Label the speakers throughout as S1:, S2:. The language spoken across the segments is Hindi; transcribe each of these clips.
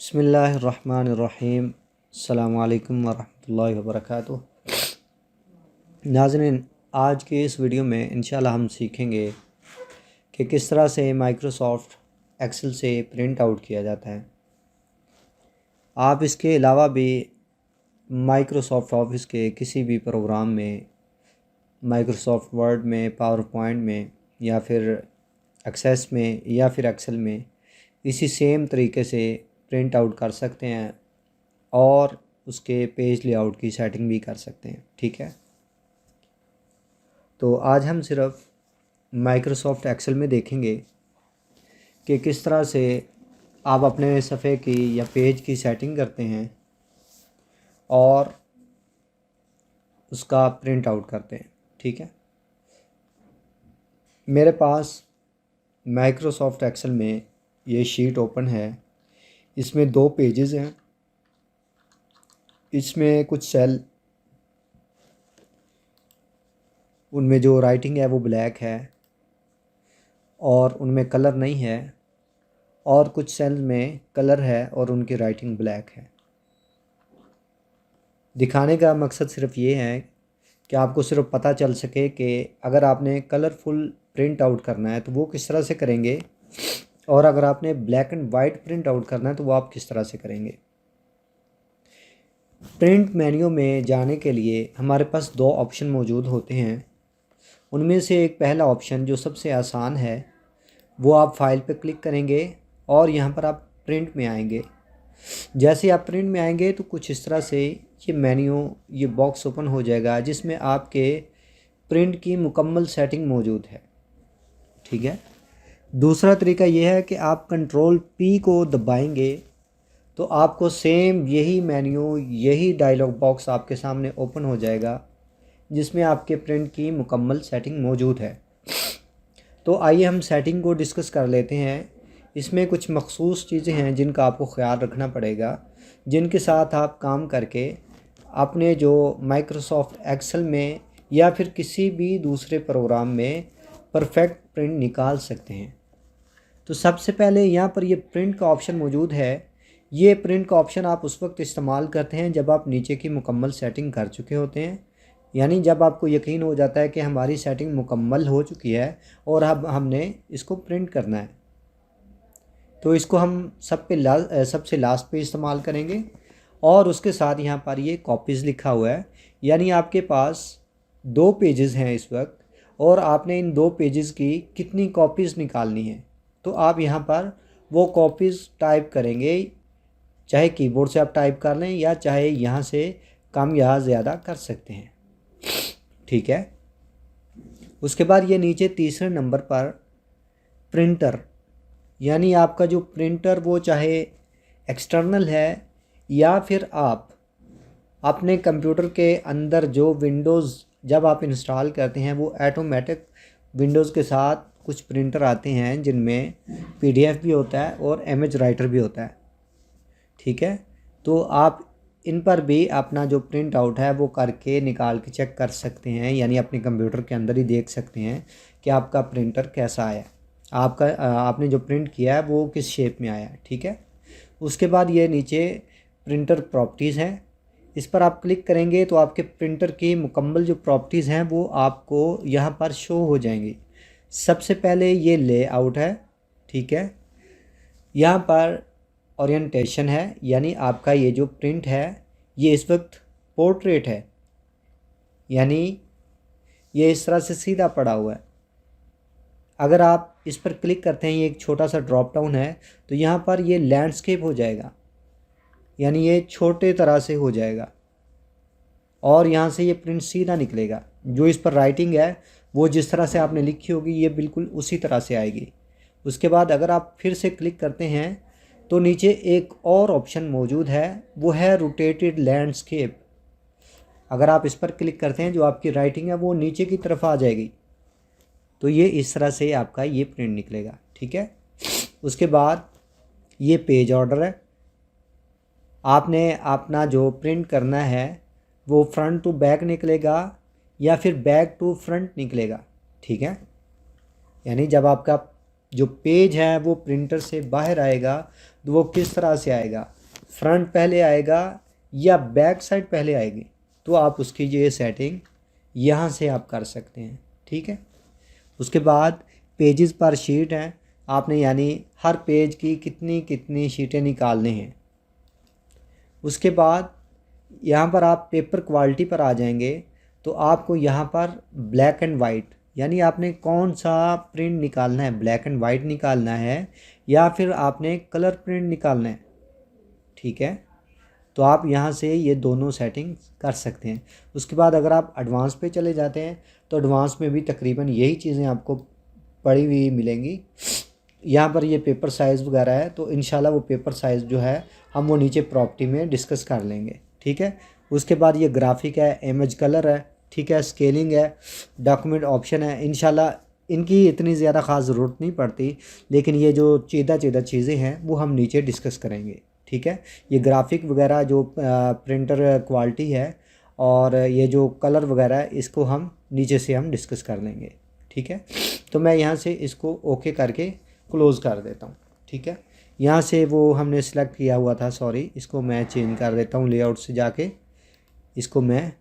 S1: बिस्मिल्लाहिर्रहमानिर्रहीम। अस्सलामु अलैकुम वरहमतुल्लाहि वबरकातुहू। नाज़रीन, आज के इस वीडियो में इंशाल्लाह हम सीखेंगे कि किस तरह से माइक्रोसॉफ्ट एक्सेल से प्रिंट आउट किया जाता है। आप इसके अलावा भी माइक्रोसॉफ्ट ऑफिस के किसी भी प्रोग्राम में, माइक्रोसॉफ्ट वर्ड में, पावर पॉइंट में, या फिर एक्सेस में, या फिर एक्सेल में इसी सेम तरीके से प्रिंट आउट कर सकते हैं और उसके पेज लेआउट की सेटिंग भी कर सकते हैं। ठीक है, तो आज हम सिर्फ माइक्रोसॉफ्ट एक्सेल में देखेंगे कि किस तरह से आप अपने सफ़े की या पेज की सेटिंग करते हैं और उसका प्रिंट आउट करते हैं। ठीक है, मेरे पास माइक्रोसॉफ्ट एक्सेल में ये शीट ओपन है। इसमें 2 पेजेस हैं। इसमें कुछ सेल, उनमें जो राइटिंग है वो ब्लैक है और उनमें कलर नहीं है, और कुछ सेल में कलर है और उनकी राइटिंग ब्लैक है। दिखाने का मकसद सिर्फ ये है कि आपको सिर्फ पता चल सके कि अगर आपने कलरफुल प्रिंट आउट करना है तो वो किस तरह से करेंगे, और अगर आपने black and white print out करना है तो वो आप किस तरह से करेंगे। प्रिंट मेन्यू में जाने के लिए हमारे पास 2 ऑप्शन मौजूद होते हैं। उनमें से एक पहला ऑप्शन जो सबसे आसान है, वो आप फाइल पर क्लिक करेंगे और यहाँ पर आप प्रिंट में आएंगे। जैसे आप प्रिंट में आएंगे तो कुछ इस तरह से ये मेन्यू, ये बॉक्स ओपन हो जाएगा जिसमें आपके प्रिंट की मुकम्मल सेटिंग मौजूद है। ठीक है, दूसरा तरीका ये है कि आप कंट्रोल P को दबाएंगे तो आपको सेम यही मेन्यू, यही डायलॉग बॉक्स आपके सामने ओपन हो जाएगा जिसमें आपके प्रिंट की मुकम्मल सेटिंग मौजूद है। तो आइए हम सेटिंग को डिस्कस कर लेते हैं। इसमें कुछ मखसूस चीज़ें हैं जिनका आपको ख्याल रखना पड़ेगा, जिनके साथ आप काम करके अपने जो माइक्रोसॉफ्ट एक्सेल में या फिर किसी भी दूसरे प्रोग्राम में परफेक्ट प्रिंट निकाल सकते हैं। तो सबसे पहले यहाँ पर ये प्रिंट का ऑप्शन मौजूद है। ये प्रिंट का ऑप्शन आप उस वक्त इस्तेमाल करते हैं जब आप नीचे की मुकम्मल सेटिंग कर चुके होते हैं, यानी जब आपको यकीन हो जाता है कि हमारी सेटिंग मुकम्मल हो चुकी है और अब हमने इसको प्रिंट करना है। तो इसको हम सबसे लास्ट पे इस्तेमाल करेंगे। और उसके साथ यहाँ पर ये कॉपीज़ लिखा हुआ है, यानी आपके पास 2 पेजेस हैं इस वक्त और आपने इन 2 पेजेस की कितनी कॉपीज़ निकालनी है। तो आप यहाँ पर वो कॉपीज़ टाइप करेंगे, चाहे कीबोर्ड से आप टाइप कर लें या चाहे यहाँ से कम या ज़्यादा कर सकते हैं। ठीक है, उसके बाद ये नीचे तीसरे नंबर पर प्रिंटर, यानी आपका जो प्रिंटर वो चाहे एक्सटर्नल है या फिर आप अपने कंप्यूटर के अंदर जो विंडोज़ जब आप इंस्टॉल करते हैं वो ऑटोमेटिक विंडोज़ के साथ कुछ प्रिंटर आते हैं जिनमें PDF भी होता है और इमेज राइटर भी होता है। ठीक है, तो आप इन पर भी अपना जो प्रिंट आउट है वो करके निकाल के चेक कर सकते हैं, यानी अपने कंप्यूटर के अंदर ही देख सकते हैं कि आपका प्रिंटर कैसा आया, आपने जो प्रिंट किया है वो किस शेप में आया है। ठीक है, उसके बाद ये नीचे प्रिंटर प्रॉपर्टीज़ है, इस पर आप क्लिक करेंगे तो आपके प्रिंटर की मुकम्मल जो प्रॉपर्टीज़ हैं वो आपको यहाँ पर शो हो जाएंगी। सबसे पहले ये लेआउट है। ठीक है, यहाँ पर ओरिएंटेशन है, यानी आपका ये जो प्रिंट है ये इस वक्त पोर्ट्रेट है, यानी ये इस तरह से सीधा पड़ा हुआ है। अगर आप इस पर क्लिक करते हैं, ये एक छोटा सा ड्रॉप डाउन है, तो यहाँ पर ये लैंडस्केप हो जाएगा, यानी ये छोटे तरह से हो जाएगा और यहाँ से ये प्रिंट सीधा निकलेगा। जो इस पर राइटिंग है वो जिस तरह से आपने लिखी होगी ये बिल्कुल उसी तरह से आएगी। उसके बाद अगर आप फिर से क्लिक करते हैं तो नीचे एक और ऑप्शन मौजूद है, वो है रोटेटेड लैंडस्केप। अगर आप इस पर क्लिक करते हैं जो आपकी राइटिंग है वो नीचे की तरफ आ जाएगी, तो ये इस तरह से आपका ये प्रिंट निकलेगा। ठीक है, उसके बाद ये पेज ऑर्डर है। आपने अपना जो प्रिंट करना है वो फ्रंट टू बैक निकलेगा या फिर बैक टू फ्रंट निकलेगा। ठीक है, यानी जब आपका जो पेज है वो प्रिंटर से बाहर आएगा तो वो किस तरह से आएगा, फ्रंट पहले आएगा या बैक साइड पहले आएगी, तो आप उसकी ये सेटिंग यहाँ से आप कर सकते हैं। ठीक है। उसके बाद पेजेस पर शीट हैं, आपने यानी हर पेज की कितनी कितनी शीटें निकालने हैं। उसके बाद यहाँ पर आप पेपर क्वालिटी पर आ जाएंगे, तो आपको यहाँ पर ब्लैक एंड वाइट, यानी आपने कौन सा प्रिंट निकालना है, ब्लैक एंड वाइट निकालना है या फिर आपने कलर प्रिंट निकालना है। ठीक है। तो आप यहाँ से ये दोनों सेटिंग कर सकते हैं। उसके बाद अगर आप एडवांस पे चले जाते हैं तो एडवांस में भी तकरीबन यही चीज़ें आपको पड़ी हुई मिलेंगी। यहाँ पर ये पेपर साइज़ वगैरह है, तो इंशाल्लाह वो पेपर साइज़ जो है हम वो नीचे प्रॉपर्टी में डिस्कस कर लेंगे। ठीक है। उसके बाद ये ग्राफिक है, इमेज कलर है, ठीक है, स्केलिंग है, डॉक्यूमेंट ऑप्शन है। इंशाल्लाह इनकी इतनी ज़्यादा ख़ास ज़रूरत नहीं पड़ती, लेकिन ये जो चीदा चीज़ें हैं वो हम नीचे डिस्कस करेंगे। ठीक है। ये ग्राफिक वगैरह जो प्रिंटर क्वालिटी है और ये जो कलर वगैरह है, इसको हम नीचे से हम डिस्कस कर लेंगे। ठीक है। तो मैं यहाँ से इसको ओके करके क्लोज़ कर देता हूँ। ठीक है। यहाँ से वो हमने सेलेक्ट किया हुआ था, सॉरी, इसको मैं चेंज कर देता हूँ, लेआउट से जाके इसको मैं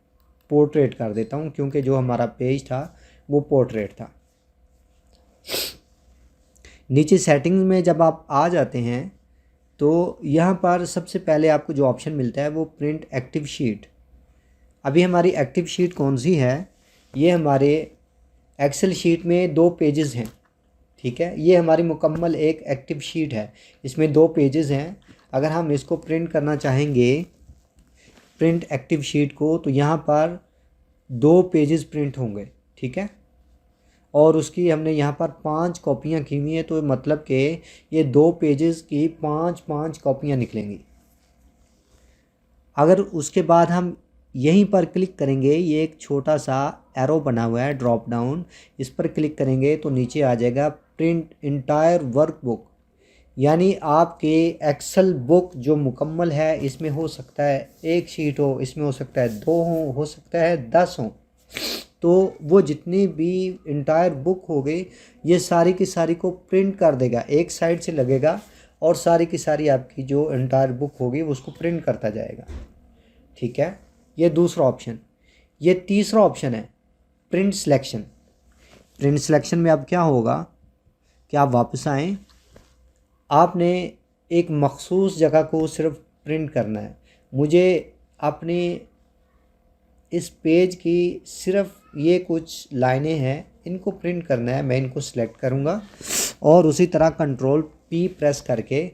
S1: पोर्ट्रेट कर देता हूँ, क्योंकि जो हमारा पेज था वो पोर्ट्रेट था। नीचे सेटिंग्स में जब आप आ जाते हैं तो यहाँ पर सबसे पहले आपको जो ऑप्शन मिलता है वो प्रिंट एक्टिव शीट। अभी हमारी एक्टिव शीट कौन सी है, ये हमारे एक्सेल शीट में 2 पेजेस हैं। ठीक है। ये हमारी मुकम्मल एक एक्टिव शीट है, इसमें 2 पेजेस हैं। अगर हम इसको प्रिंट करना चाहेंगे, प्रिंट एक्टिव शीट को, तो यहाँ पर 2 पेजेस प्रिंट होंगे। ठीक है। और उसकी हमने यहाँ पर 5 कॉपियाँ की हुई हैं, तो मतलब कि ये 2 पेजेस की 5 कॉपियाँ निकलेंगी। अगर उसके बाद हम यहीं पर क्लिक करेंगे, ये एक छोटा सा एरो बना हुआ है ड्रॉप डाउन, इस पर क्लिक करेंगे तो नीचे आ जाएगा प्रिंट इंटायर वर्कबुक, यानी आपके एक्सेल बुक जो मुकम्मल है, इसमें हो सकता है 1 शीट हो, इसमें हो सकता है 2 हो सकता है 10 हो, तो वो जितनी भी इंटायर बुक हो गई, ये सारी की सारी को प्रिंट कर देगा, एक साइड से लगेगा और सारी की सारी आपकी जो इंटायर बुक होगी वो उसको प्रिंट करता जाएगा। ठीक है। ये दूसरा ऑप्शन। ये तीसरा ऑप्शन है प्रिंट सिलेक्शन। प्रिंट सिलेक्शन में अब क्या होगा कि आप वापस आएँ, आपने एक मखसूस जगह को सिर्फ प्रिंट करना है। मुझे अपने इस पेज की सिर्फ ये कुछ लाइनें हैं, इनको प्रिंट करना है। मैं इनको सिलेक्ट करूँगा और उसी तरह कंट्रोल P प्रेस करके,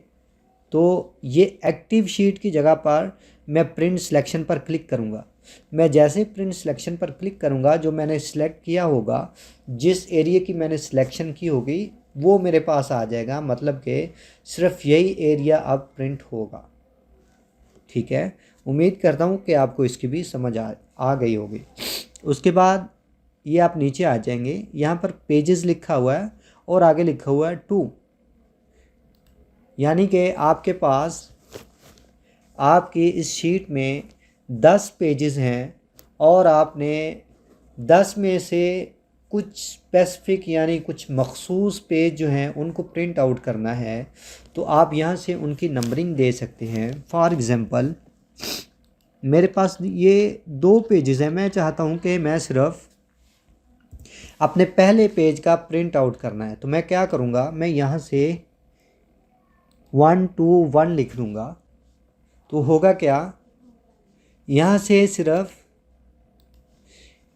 S1: तो ये एक्टिव शीट की जगह पर मैं प्रिंट सिलेक्शन पर क्लिक करूँगा। मैं जैसे प्रिंट सिलेक्शन पर क्लिक करूँगा, जो मैंने सिलेक्ट किया होगा, जिस एरिया की मैंने सिलेक्शन की होगी वो मेरे पास आ जाएगा, मतलब कि सिर्फ यही एरिया अब प्रिंट होगा। ठीक है। उम्मीद करता हूँ कि आपको इसकी भी समझ आ गई होगी। उसके बाद ये आप नीचे आ जाएंगे, यहाँ पर पेजेस लिखा हुआ है और आगे लिखा हुआ है 2, यानी कि आपके पास आपकी इस शीट में 10 पेजेस हैं और आपने 10 में से कुछ स्पेसिफिक यानी कुछ मखसूस पेज जो हैं उनको प्रिंट आउट करना है, तो आप यहाँ से उनकी नंबरिंग दे सकते हैं। फॉर एग्ज़ाम्पल मेरे पास ये 2 पेजेस हैं, मैं चाहता हूँ कि मैं सिर्फ अपने पहले पेज का प्रिंट आउट करना है, तो मैं क्या करूँगा, मैं यहाँ से 1 2 1 लिख दूँगा। तो होगा क्या, यहाँ से सिर्फ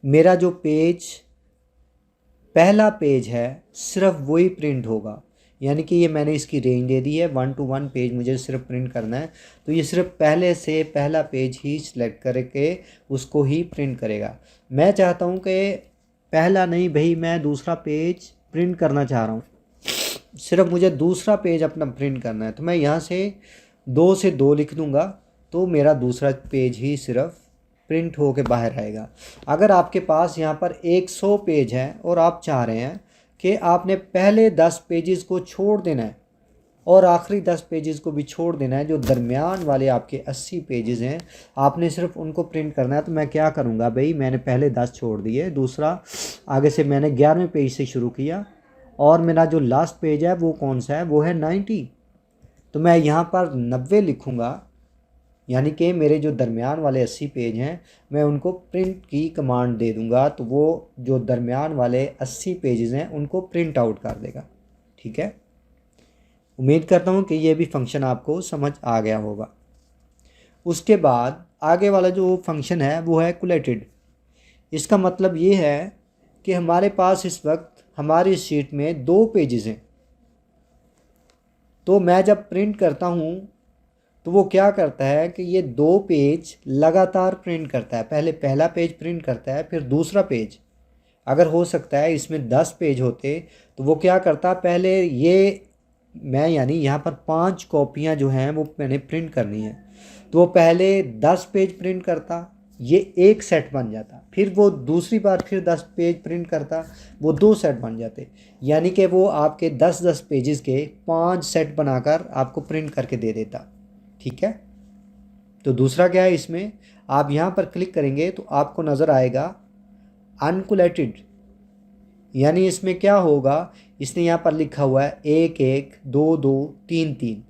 S1: मेरा जो पेज पहला पेज है सिर्फ वही प्रिंट होगा, यानी कि ये मैंने इसकी रेंज दे दी है 1 to 1 पेज मुझे सिर्फ प्रिंट करना है, तो ये सिर्फ पहले से पहला पेज ही सिलेक्ट करके उसको ही प्रिंट करेगा। मैं चाहता हूँ कि पहला नहीं भाई, मैं दूसरा पेज प्रिंट करना चाह रहा हूँ, सिर्फ मुझे दूसरा पेज अपना प्रिंट करना है, तो मैं यहाँ से 2 से 2 लिख दूँगा, तो मेरा दूसरा पेज ही सिर्फ प्रिंट हो के बाहर आएगा। अगर आपके पास यहाँ पर 100 पेज हैं और आप चाह रहे हैं कि आपने पहले 10 पेजेस को छोड़ देना है और आखिरी 10 पेजेस को भी छोड़ देना है, जो दरमियान वाले आपके 80 पेजेस हैं आपने सिर्फ उनको प्रिंट करना है, तो मैं क्या करूँगा भाई, मैंने पहले 10 छोड़ दिए, दूसरा आगे से मैंने 11वें पेज से शुरू किया और मेरा जो लास्ट पेज है वो कौन सा है, वो है 90। तो मैं यहाँ पर 90 लिखूँगा, यानी कि मेरे जो दरमियान वाले 80 पेज हैं मैं उनको प्रिंट की कमांड दे दूँगा, तो वो जो दरमियान वाले 80 पेजेस हैं उनको प्रिंट आउट कर देगा। ठीक है, उम्मीद करता हूँ कि ये भी फंक्शन आपको समझ आ गया होगा। उसके बाद आगे वाला जो फंक्शन है वो है कोलेटेड। इसका मतलब ये है कि हमारे पास इस वक्त हमारी शीट में 2 पेजेस हैं, तो मैं जब प्रिंट करता हूँ तो वो क्या करता है कि ये 2 पेज लगातार प्रिंट करता है। पहले पहला पेज प्रिंट करता है, फिर दूसरा पेज। अगर हो सकता है इसमें 10 पेज होते तो वो क्या करता, पहले ये मैं यानी यहाँ पर 5 कॉपियाँ जो हैं वो मैंने प्रिंट करनी है, तो वो पहले 10 पेज प्रिंट करता, ये एक सेट बन जाता। फिर वो दूसरी बार फिर 10 पेज प्रिंट करता, वो 2 सेट बन जाते। यानी कि वो आपके 10-10 पेजेस के 5 सेट बनाकर आपको प्रिंट करके दे देता। ठीक है, तो दूसरा क्या है इसमें, आप यहाँ पर क्लिक करेंगे तो आपको नज़र आएगा अनकोलेटेड। यानी इसमें क्या होगा, इसने यहाँ पर लिखा हुआ है 1-1, 2-2, 3-3।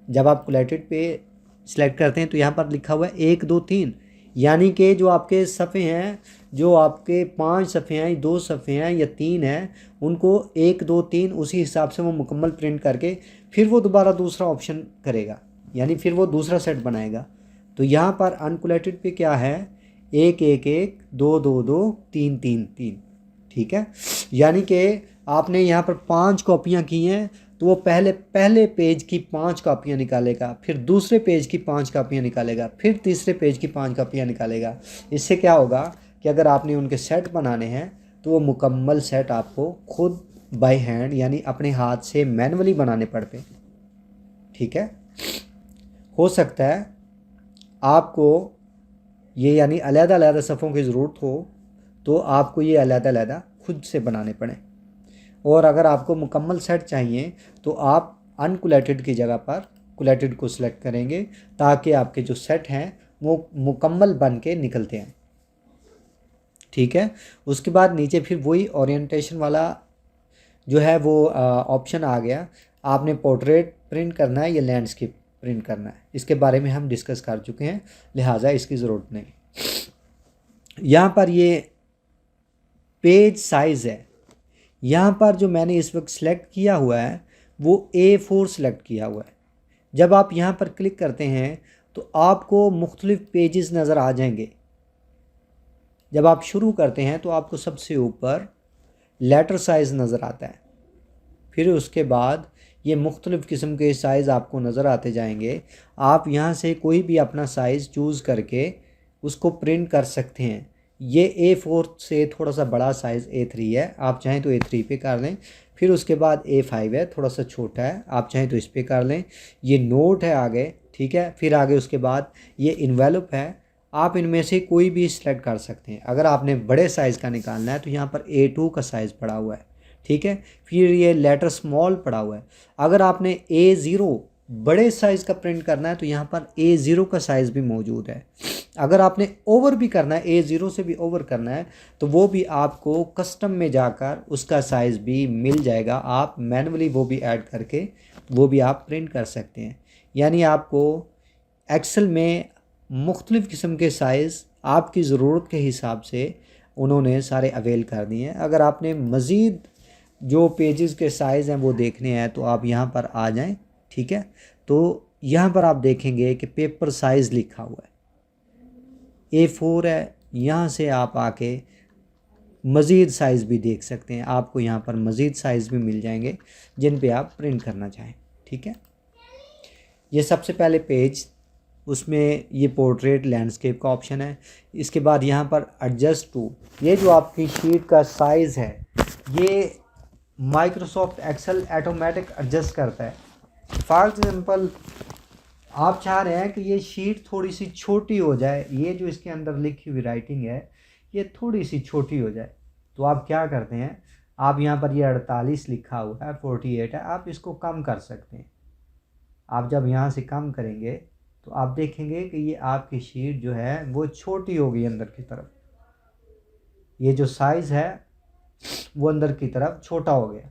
S1: जब आप कोलेटेड पे सिलेक्ट करते हैं तो यहाँ पर लिखा हुआ है 1-2-3, यानी कि जो आपके सफ़े हैं, जो आपके 5 सफ़े हैं, 2 सफ़े हैं या 3 हैं, उनको 1-2-3 उसी हिसाब से वो मुकम्मल प्रिंट करके फिर वो दोबारा दूसरा ऑप्शन करेगा, यानी फिर वो दूसरा सेट बनाएगा। तो यहाँ पर अनकोलेटेड पे क्या है, 1-1-1, 2-2-2, 3-3-3। ठीक है, यानी कि आपने यहाँ पर 5 कॉपियाँ की हैं तो वो पहले पेज की 5 कापियाँ निकालेगा, फिर दूसरे पेज की 5 कापियाँ निकालेगा, फिर तीसरे पेज की 5 कापियाँ निकालेगा। इससे क्या होगा कि अगर आपने उनके सेट बनाने हैं तो वो मुकम्मल सेट आपको खुद बाय हैंड यानी अपने हाथ से मैनुअली बनाने पड़ते हैं। ठीक है, हो सकता है आपको ये यानी अलग-अलग सफ़ों की ज़रूरत हो तो आपको ये अलग-अलग खुद से बनाने पड़े, और अगर आपको मुकम्मल सेट चाहिए तो आप अनकोलेटेड की जगह पर कोलेटेड को सिलेक्ट करेंगे, ताकि आपके जो सेट हैं वो मुकम्मल बन के निकलते हैं। ठीक है, उसके बाद नीचे फिर वही ओरिएंटेशन वाला जो है वो ऑप्शन आ गया। आपने पोर्ट्रेट प्रिंट करना है या लैंडस्केप प्रिंट करना है, इसके बारे में हम डिस्कस कर चुके हैं, लिहाजा इसकी ज़रूरत नहीं। यहाँ पर ये पेज साइज़ है, यहाँ पर जो मैंने इस वक्त सिलेक्ट किया हुआ है वो A4 सिलेक्ट किया हुआ है। जब आप यहाँ पर क्लिक करते हैं तो आपको मुख्तलिफ़ पेजेस नज़र आ जाएंगे। जब आप शुरू करते हैं तो आपको सबसे ऊपर लेटर साइज़ नज़र आता है, फिर उसके बाद ये मुख्तलिफ़ किस्म के साइज़ आपको नज़र आते जाएंगे। आप यहाँ से कोई भी अपना साइज़ चूज़ करके उसको प्रिंट कर सकते हैं। ये A4 से थोड़ा सा बड़ा साइज़ A3 है, आप चाहें तो A3 पे कर लें। फिर उसके बाद A5 है, थोड़ा सा छोटा है, आप चाहें तो इस पे कर लें। ये नोट है आगे, ठीक है। फिर आगे उसके बाद ये इन्वेलप है, आप इनमें से कोई भी सिलेक्ट कर सकते हैं। अगर आपने बड़े साइज़ का निकालना है तो यहाँ पर A2 का साइज़ पड़ा हुआ है, ठीक है। फिर ये लेटर स्मॉल पड़ा हुआ है। अगर आपने A0 बड़े साइज़ का प्रिंट करना है तो यहाँ पर A0 का साइज़ भी मौजूद है। अगर आपने ओवर भी करना है, A0 से भी ओवर करना है, तो वो भी आपको कस्टम में जाकर उसका साइज़ भी मिल जाएगा। आप मैनुअली वो भी ऐड करके वो भी आप प्रिंट कर सकते हैं। यानी आपको एक्सेल में मुख्तलिफ़ किस्म के साइज़ आपकी ज़रूरत के हिसाब से उन्होंने सारे अवेल कर दिए हैं। अगर आपने मज़ीद जो पेजेस के साइज़ हैं वो देखने हैं तो आप यहाँ पर आ जाएं, ठीक है। तो यहाँ पर आप देखेंगे कि पेपर साइज़ लिखा हुआ है, A4 है। यहाँ से आप आके मज़ीद साइज़ भी देख सकते हैं, आपको यहाँ पर मज़ीद साइज़ भी मिल जाएंगे जिन पे आप प्रिंट करना चाहें, ठीक है। ये सबसे पहले पेज, उसमें ये पोर्ट्रेट लैंडस्केप का ऑप्शन है। इसके बाद यहाँ पर एडजस्ट टू, ये जो आपकी शीट का साइज़ है ये माइक्रोसॉफ्ट एक्सेल ऑटोमेटिक एडजस्ट करता है। फॉर एग्जांपल आप चाह रहे हैं कि ये शीट थोड़ी सी छोटी हो जाए, ये जो इसके अंदर लिखी हुई राइटिंग है ये थोड़ी सी छोटी हो जाए, तो आप क्या करते हैं, आप यहाँ पर ये 48 लिखा हुआ है, 48 है, आप इसको कम कर सकते हैं। आप जब यहाँ से कम करेंगे तो आप देखेंगे कि ये आपकी शीट जो है वो छोटी हो गई अंदर की तरफ, ये जो साइज़ है वो अंदर की तरफ छोटा हो गया।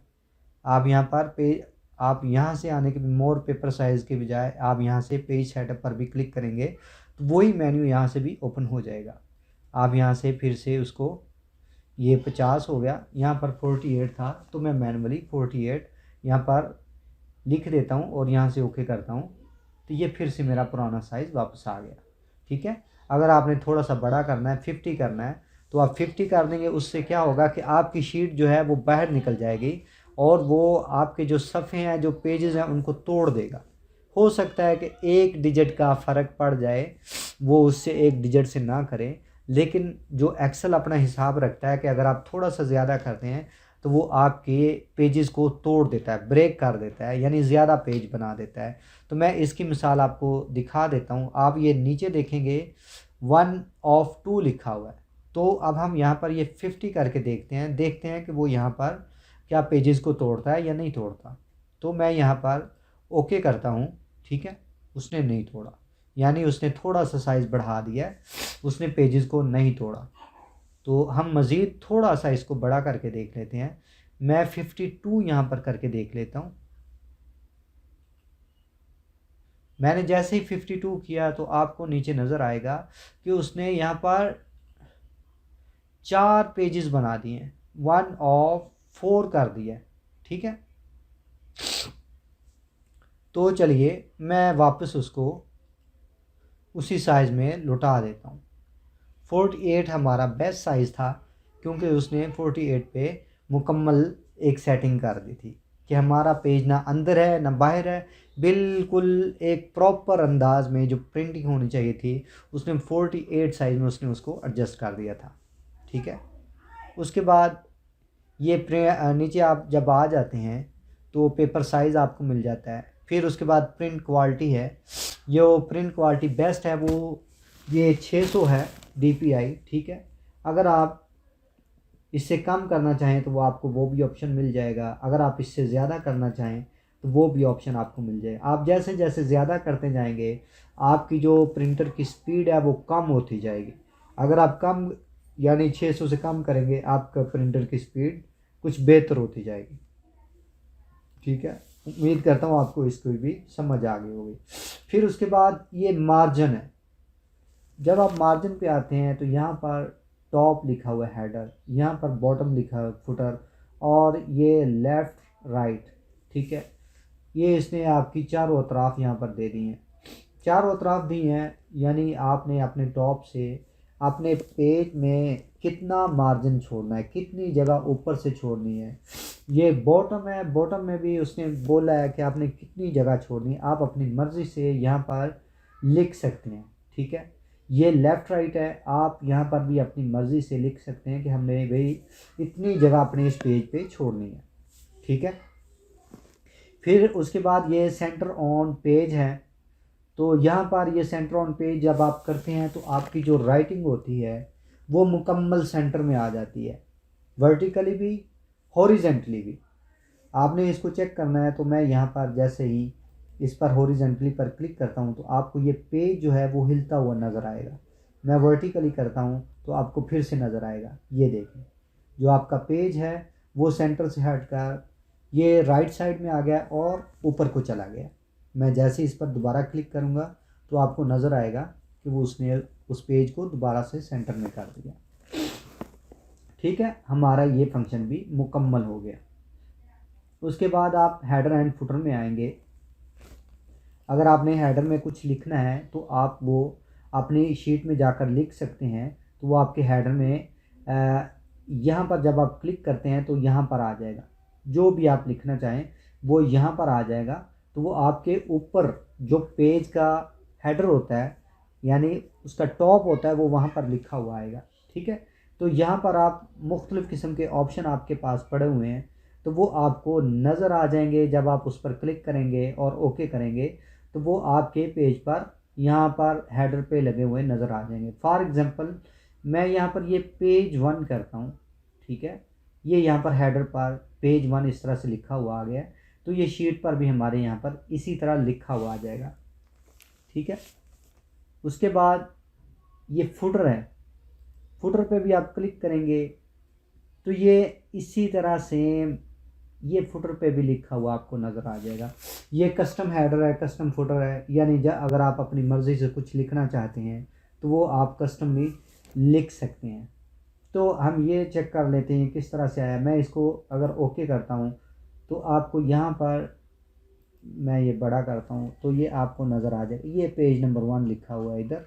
S1: आप यहाँ पर पेज आप यहाँ से आने के मोर पेपर साइज़ के बजाय आप यहाँ से पेज सेटअप पर भी क्लिक करेंगे तो वही मेन्यू यहाँ से भी ओपन हो जाएगा। आप यहाँ से फिर से उसको, ये 50 हो गया, यहाँ पर 48 था तो मैं मैनुअली 48 यहाँ पर लिख देता हूँ और यहाँ से ओके करता हूँ, तो ये फिर से मेरा पुराना साइज़ वापस आ गया। ठीक है। अगर आपने थोड़ा सा बड़ा करना है, 50 करना है, तो आप 50 कर देंगे। उससे क्या होगा कि आपकी शीट जो है वो बाहर निकल जाएगी और वो आपके जो सफ़े हैं, जो पेजेस हैं, उनको तोड़ देगा। हो सकता है कि एक डिजिट का फ़र्क पड़ जाए, वो उससे एक डिजिट से ना करें, लेकिन जो एक्सेल अपना हिसाब रखता है कि अगर आप थोड़ा सा ज़्यादा करते हैं तो वो आपके पेजेस को तोड़ देता है, ब्रेक कर देता है, यानी ज़्यादा पेज बना देता है। तो मैं इसकी मिसाल आपको दिखा देता हूँ। आप ये नीचे देखेंगे 1/2 लिखा हुआ है, तो अब हम यहाँ पर ये 50 करके देखते हैं कि वो यहाँ पर क्या पेजेस को तोड़ता है या नहीं तोड़ता। तो मैं यहाँ पर ओके करता हूँ। ठीक है, उसने नहीं तोड़ा, यानी उसने थोड़ा सा साइज़ बढ़ा दिया है, उसने पेजेस को नहीं तोड़ा। तो हम मज़ीद थोड़ा सा इसको बड़ा करके देख लेते हैं। मैं 52 यहाँ पर करके देख लेता हूँ। मैंने जैसे ही 52 किया तो आपको नीचे नज़र आएगा कि उसने यहाँ पर 4 पेजेस बना दिए, 1/4 कर दिया। ठीक है, तो चलिए मैं वापस उसको उसी साइज़ में लौटा देता हूँ। 48 हमारा बेस्ट साइज़ था, क्योंकि उसने 48 पे मुकम्मल एक सेटिंग कर दी थी कि हमारा पेज ना अंदर है ना बाहर है, बिल्कुल एक प्रॉपर अंदाज में जो प्रिंटिंग होनी चाहिए थी उसने 48 साइज़ में उसने उसको एडजस्ट कर दिया था। ठीक है, उसके बाद ये नीचे आप जब आ जाते हैं तो पेपर साइज़ आपको मिल जाता है। फिर उसके बाद प्रिंट क्वालिटी है, जो प्रिंट क्वालिटी बेस्ट है वो ये 600 है DPI। ठीक है, अगर आप इससे कम करना चाहें तो वो भी ऑप्शन मिल जाएगा। अगर आप इससे ज़्यादा करना चाहें तो वो भी ऑप्शन आपको मिल जाएगा। आप जैसे जैसे ज़्यादा करते जाएंगे आपकी जो प्रिंटर की स्पीड है वो कम होती जाएगी। अगर आप कम यानी 600 से कम करेंगे आपका प्रिंटर की स्पीड कुछ बेहतर होती जाएगी। ठीक है, उम्मीद करता हूँ आपको इसको भी समझ आ गई होगी। फिर उसके बाद ये मार्जिन है। जब आप मार्जिन पे आते हैं तो यहाँ पर टॉप लिखा हुआ है हेडर, यहाँ पर बॉटम लिखा हुआ है फुटर, और ये लेफ़्ट राइट। ठीक है, ये इसने आपकी चारों अतराफ यहाँ पर दे दी हैं, चारों अतराफ दी हैं, यानी आपने अपने टॉप से अपने पेज में कितना मार्जिन छोड़ना है, कितनी जगह ऊपर से छोड़नी है। ये बॉटम है, बॉटम में भी उसने बोला है कि आपने कितनी जगह छोड़नी है, आप अपनी मर्ज़ी से यहाँ पर लिख सकते हैं। ठीक है, ये लेफ़्ट राइट है, आप यहाँ पर भी अपनी मर्ज़ी से लिख सकते हैं कि हमने भाई इतनी जगह अपने इस पेज पे छोड़नी है। ठीक है, फिर उसके बाद ये सेंटर ऑन पेज है। तो यहाँ पर ये सेंटर ऑन पेज जब आप करते हैं तो आपकी जो राइटिंग होती है वो मुकम्मल सेंटर में आ जाती है, वर्टिकली भी हॉरिजेंटली भी। आपने इसको चेक करना है, तो मैं यहाँ पर जैसे ही इस पर हॉरिजेंटली पर क्लिक करता हूँ तो आपको ये पेज जो है वो हिलता हुआ नज़र आएगा। मैं वर्टिकली करता हूँ तो आपको फिर से नज़र आएगा। ये देखें, जो आपका पेज है वो सेंटर से हटकर ये राइट साइड में आ गया और ऊपर को चला गया। मैं जैसे इस पर दोबारा क्लिक करूँगा तो आपको नज़र आएगा कि वो उसने उस पेज को दोबारा से सेंटर में कर दिया। ठीक है, हमारा ये फंक्शन भी मुकम्मल हो गया। उसके बाद आप हेडर एंड फुटर में आएंगे। अगर आपने हेडर में कुछ लिखना है तो आप वो अपनी शीट में जाकर लिख सकते हैं, तो वो आपके हेडर में यहाँ पर जब आप क्लिक करते हैं तो यहाँ पर आ जाएगा। जो भी आप लिखना चाहें वो यहाँ पर आ जाएगा। तो वो आपके ऊपर जो पेज का हेडर होता है, यानी उसका टॉप होता है, वो वहाँ पर लिखा हुआ आएगा। ठीक है, तो यहाँ पर आप मुख्तलिफ़ किस्म के ऑप्शन आपके पास पड़े हुए हैं, तो वो आपको नज़र आ जाएंगे। जब आप उस पर क्लिक करेंगे और ओके करेंगे तो वो आपके पेज पर यहाँ पर हेडर पे लगे हुए नज़र आ जाएंगे। फॉर एग्ज़ाम्पल मैं यहाँ पर ये पेज 1 करता हूँ। ठीक है, ये यहाँ पर हेडर पर पेज 1 इस तरह से लिखा हुआ आ गया, तो ये शीट पर भी हमारे यहाँ पर इसी तरह लिखा हुआ आ जाएगा। ठीक है, उसके बाद ये फुटर है, फुटर पे भी आप क्लिक करेंगे तो ये इसी तरह सेम ये फुटर पे भी लिखा हुआ आपको नज़र आ जाएगा। ये कस्टम हेडर है, कस्टम फुटर है, यानी अगर आप अपनी मर्ज़ी से कुछ लिखना चाहते हैं तो वो आप कस्टमली लिख सकते हैं। तो हम ये चेक कर लेते हैं किस तरह से आया। मैं इसको अगर ओके करता हूँ तो आपको यहाँ पर, मैं ये बड़ा करता हूँ तो ये आपको नज़र आ जाएगा। ये पेज नंबर 1 लिखा हुआ है इधर,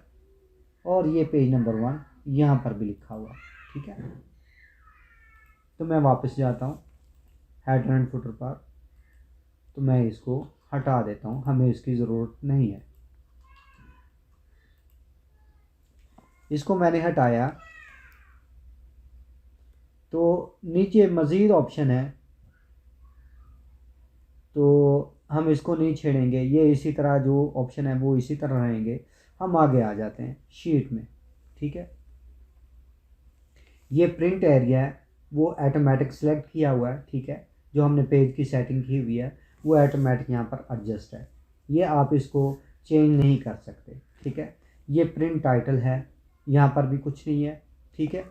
S1: और ये पेज नंबर 1 यहाँ पर भी लिखा हुआ, ठीक है। तो मैं वापस जाता हूँ हेडर एंड फुटर पर, तो मैं इसको हटा देता हूँ, हमें इसकी ज़रूरत नहीं है। इसको मैंने हटाया तो नीचे मज़ीद ऑप्शन है, तो हम इसको नहीं छेड़ेंगे। ये इसी तरह जो ऑप्शन है वो इसी तरह रहेंगे। हम आगे आ जाते हैं शीट में, ठीक है। ये प्रिंट एरिया है वो ऑटोमेटिक सेलेक्ट किया हुआ है, ठीक है। जो हमने पेज की सेटिंग की हुई है वो ऑटोमेटिक यहाँ पर एडजस्ट है, ये आप इसको चेंज नहीं कर सकते, ठीक है। ये प्रिंट टाइटल है, यहाँ पर भी कुछ नहीं है, ठीक है।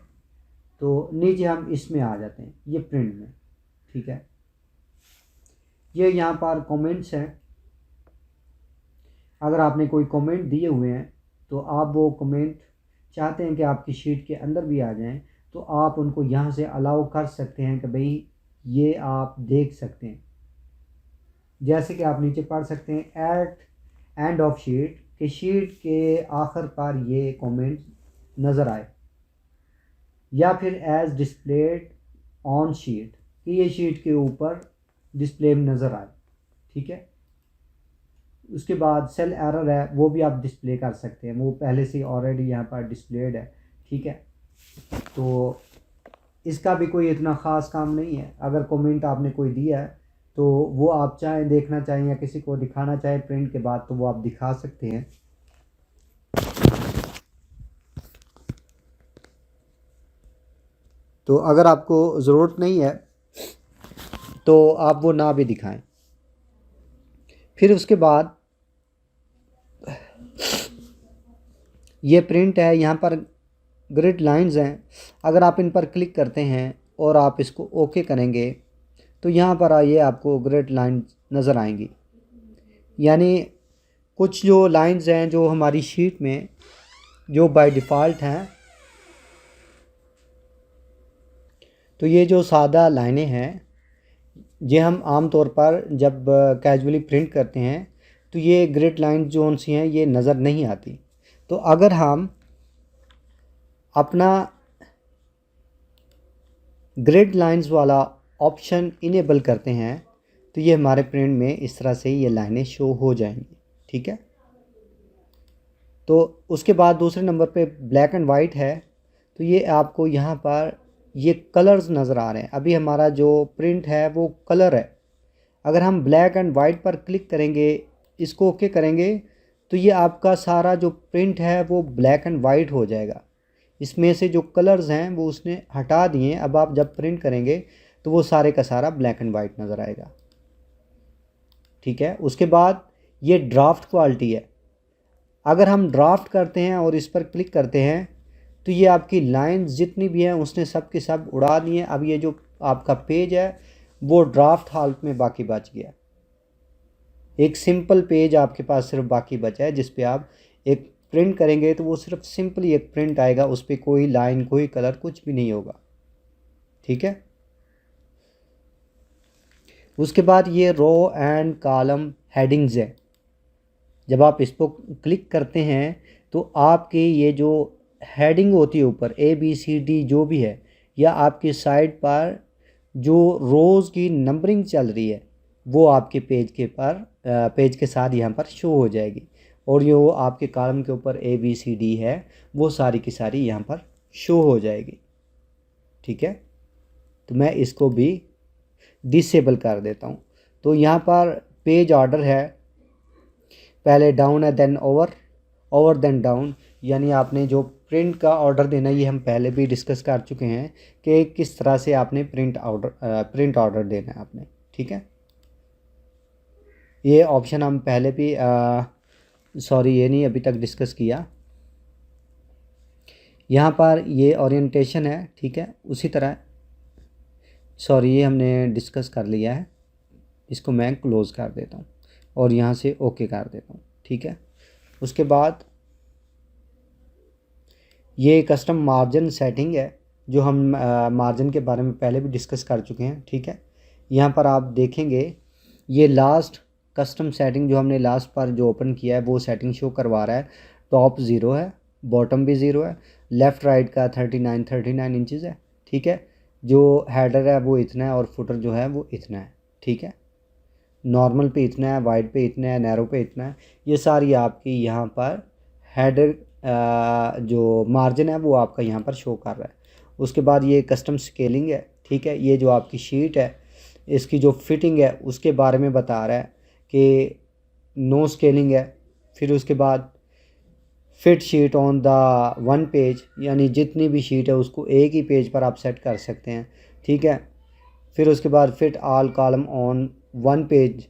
S1: तो नीचे हम इसमें आ जाते हैं, ये प्रिंट में, ठीक है। ये यहाँ पर कमेंट्स हैं। अगर आपने कोई कमेंट दिए हुए हैं तो आप वो कमेंट चाहते हैं कि आपकी शीट के अंदर भी आ जाएं, तो आप उनको यहाँ से अलाउ कर सकते हैं कि भाई ये आप देख सकते हैं। जैसे कि आप नीचे पढ़ सकते हैं एट एंड ऑफ शीट, कि शीट के आखिर पर ये कमेंट नज़र आए, या फिर एज डिस्प्लेड ऑन शीट, कि ये शीट के ऊपर डिस्प्ले में नज़र आए, ठीक है। उसके बाद सेल एरर है वो भी आप डिस्प्ले कर सकते हैं, वो पहले से ऑलरेडी यहाँ पर डिस्प्लेड है, ठीक है। तो इसका भी कोई इतना ख़ास काम नहीं है। अगर कमेंट आपने कोई दिया है तो वो आप चाहें देखना चाहें या किसी को दिखाना चाहें प्रिंट के बाद तो वो आप दिखा सकते हैं। तो अगर आपको ज़रूरत नहीं है तो आप वो ना भी दिखाएं। फिर उसके बाद ये प्रिंट है, यहाँ पर ग्रिड लाइंस हैं। अगर आप इन पर क्लिक करते हैं और आप इसको ओके करेंगे तो यहाँ पर आइए आपको ग्रिड लाइन नज़र आएंगी, यानी कुछ जो लाइंस हैं जो हमारी शीट में जो बाय डिफ़ॉल्ट हैं। तो ये जो सादा लाइनें हैं ये हम आम तौर पर जब कैजुअली प्रिंट करते हैं तो ये ग्रिड लाइन जो सी हैं ये नज़र नहीं आती। तो अगर हम अपना ग्रिड लाइंस वाला ऑप्शन इनेबल करते हैं तो ये हमारे प्रिंट में इस तरह से ये लाइनें शो हो जाएंगी, ठीक है। तो उसके बाद दूसरे नंबर पे ब्लैक एंड वाइट है, तो ये आपको यहाँ पर ये कलर्स नज़र आ रहे हैं। अभी हमारा जो प्रिंट है वो कलर है। अगर हम ब्लैक एंड वाइट पर क्लिक करेंगे, इसको ओके करेंगे, तो ये आपका सारा जो प्रिंट है वो ब्लैक एंड वाइट हो जाएगा। इसमें से जो कलर्स हैं वो उसने हटा दिए। अब आप जब प्रिंट करेंगे तो वो सारे का सारा ब्लैक एंड वाइट नज़र आएगा, ठीक है। उसके बाद ये ड्राफ्ट क्वालिटी है। अगर हम ड्राफ्ट करते हैं और इस पर क्लिक करते हैं तो ये आपकी लाइंस जितनी भी हैं उसने सब के सब उड़ा दिए। अब ये जो आपका पेज है वो ड्राफ्ट हालत में बाकी बच गया। एक सिंपल पेज आपके पास सिर्फ बाकी बचा है जिस पे आप एक प्रिंट करेंगे तो वो सिर्फ सिंपली एक प्रिंट आएगा, उस पर कोई लाइन कोई कलर कुछ भी नहीं होगा, ठीक है। उसके बाद ये रो एंड कॉलम हेडिंग्स है। जब आप इस पर क्लिक करते हैं तो आपके ये जो हेडिंग होती है ऊपर ABCD जो भी है, या आपकी साइड पर जो रोज़ की नंबरिंग चल रही है वो आपके पेज के साथ यहाँ पर शो हो जाएगी। और जो आपके कॉलम के ऊपर ABCD है वो सारी की सारी यहाँ पर शो हो जाएगी, ठीक है। तो मैं इसको भी डिसेबल कर देता हूँ। तो यहाँ पर पेज ऑर्डर है, पहले डाउन है then over, over then down, यानी आपने जो प्रिंट का ऑर्डर देना ये हम पहले भी डिस्कस कर चुके हैं कि किस तरह से आपने प्रिंट ऑर्डर देना है आपने, ठीक है। ये ऑप्शन हम पहले भी ये नहीं अभी तक डिस्कस किया। यहाँ पर ये ओरिएंटेशन है, ठीक है। उसी तरह सॉरी, ये हमने डिस्कस कर लिया है। इसको मैं क्लोज़ कर देता हूँ और यहाँ से ओके कर देता हूँ। ठीक है, उसके बाद ये कस्टम मार्जिन सेटिंग है जो हम मार्जिन के बारे में पहले भी डिस्कस कर चुके हैं। ठीक है, यहाँ पर आप देखेंगे ये लास्ट कस्टम सेटिंग जो हमने लास्ट पर जो ओपन किया है वो सेटिंग शो करवा रहा है। टॉप 0 है, बॉटम भी 0 है, लेफ़्ट राइट का 39 इंचज़ है। ठीक है, जो हेडर है वो इतना है और फुटर जो है वो इतना है। ठीक है, नॉर्मल पे इतना है, वाइड पे इतना है, नैरो पे इतना है। ये सारी आपकी यहाँ पर हेडर जो मार्जिन है वो आपका यहाँ पर शो कर रहा है। उसके बाद ये कस्टम स्केलिंग है। ठीक है, ये जो आपकी शीट है इसकी जो फिटिंग है उसके बारे में बता रहा है कि नो स्केलिंग है। फिर उसके बाद fit sheet on the one page, यानी जितनी भी शीट है उसको एक ही पेज पर आप सेट कर सकते हैं। ठीक है, फिर उसके बाद fit all column on one page,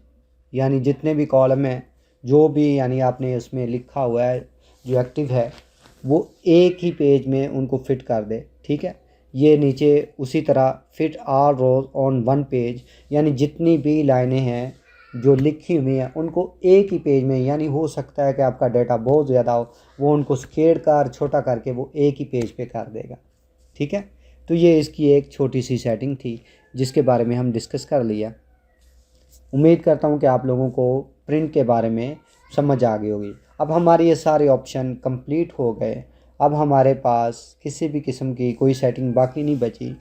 S1: यानी जितने भी कॉलम हैं जो भी यानी आपने उसमें लिखा हुआ है जो एक्टिव है वो एक ही पेज में उनको फिट कर दे। ठीक है, ये नीचे उसी तरह fit all rows on one page, यानी जितनी भी लाइनें हैं जो लिखी हुई हैं उनको एक ही पेज में, यानी हो सकता है कि आपका डाटा बहुत ज़्यादा हो, वो उनको स्केल कर छोटा करके वो एक ही पेज पे कर देगा। ठीक है, तो ये इसकी एक छोटी सी सेटिंग थी जिसके बारे में हम डिस्कस कर लिया। उम्मीद करता हूँ कि आप लोगों को प्रिंट के बारे में समझ आ गई होगी। अब हमारे ये सारे ऑप्शन कंप्लीट हो गए। अब हमारे पास किसी भी किस्म की कोई सेटिंग बाकी नहीं बची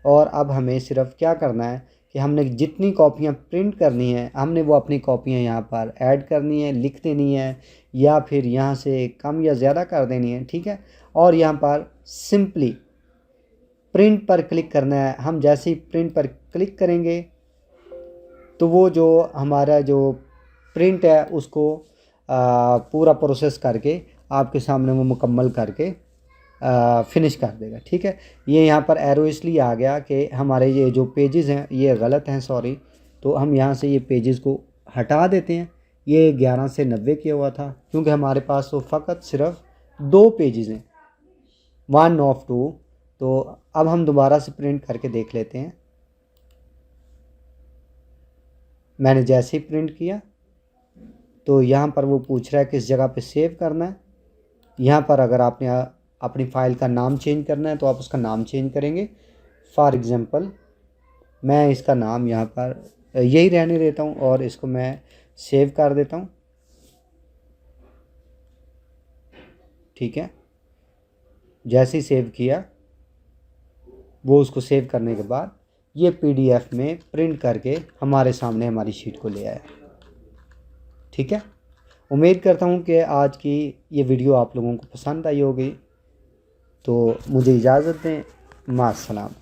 S1: और अब हमें सिर्फ क्या करना है कि हमने जितनी कॉपियाँ प्रिंट करनी है हमने वो अपनी कॉपियाँ यहाँ पर ऐड करनी है, लिख देनी है या फिर यहाँ से कम या ज़्यादा कर देनी है। ठीक है, और यहाँ पर सिंपली प्रिंट पर क्लिक करना है। हम जैसे ही प्रिंट पर क्लिक करेंगे तो वो जो हमारा जो प्रिंट है उसको पूरा प्रोसेस करके आपके सामने वो मुकम्मल करके फिनिश कर देगा। ठीक है, ये यहाँ पर एरो इसलिए आ गया कि हमारे ये जो पेजेस हैं ये गलत हैं, सॉरी। तो हम यहाँ से ये पेजेस को हटा देते हैं। ये 11 से 90 किया हुआ था क्योंकि हमारे पास तो फ़कत सिर्फ 2 पेजेस हैं, 1 ऑफ 2। तो अब हम दोबारा से प्रिंट करके देख लेते हैं। मैंने जैसे ही प्रिंट किया तो यहाँ पर वो पूछ रहा है किस जगह पे सेव करना है। यहाँ पर अगर आपने अपनी फ़ाइल का नाम चेंज करना है तो आप उसका नाम चेंज करेंगे। फॉर एग्ज़ाम्पल मैं इसका नाम यहाँ पर यही रहने देता हूँ और इसको मैं सेव कर देता हूँ। ठीक है, जैसे ही सेव किया वो उसको सेव करने के बाद ये PDF में प्रिंट करके हमारे सामने हमारी शीट को ले आया। ठीक है, उम्मीद करता हूँ कि आज की ये वीडियो आप लोगों को पसंद आई होगी। तो मुझे इजाज़त दें, मास्सलाम।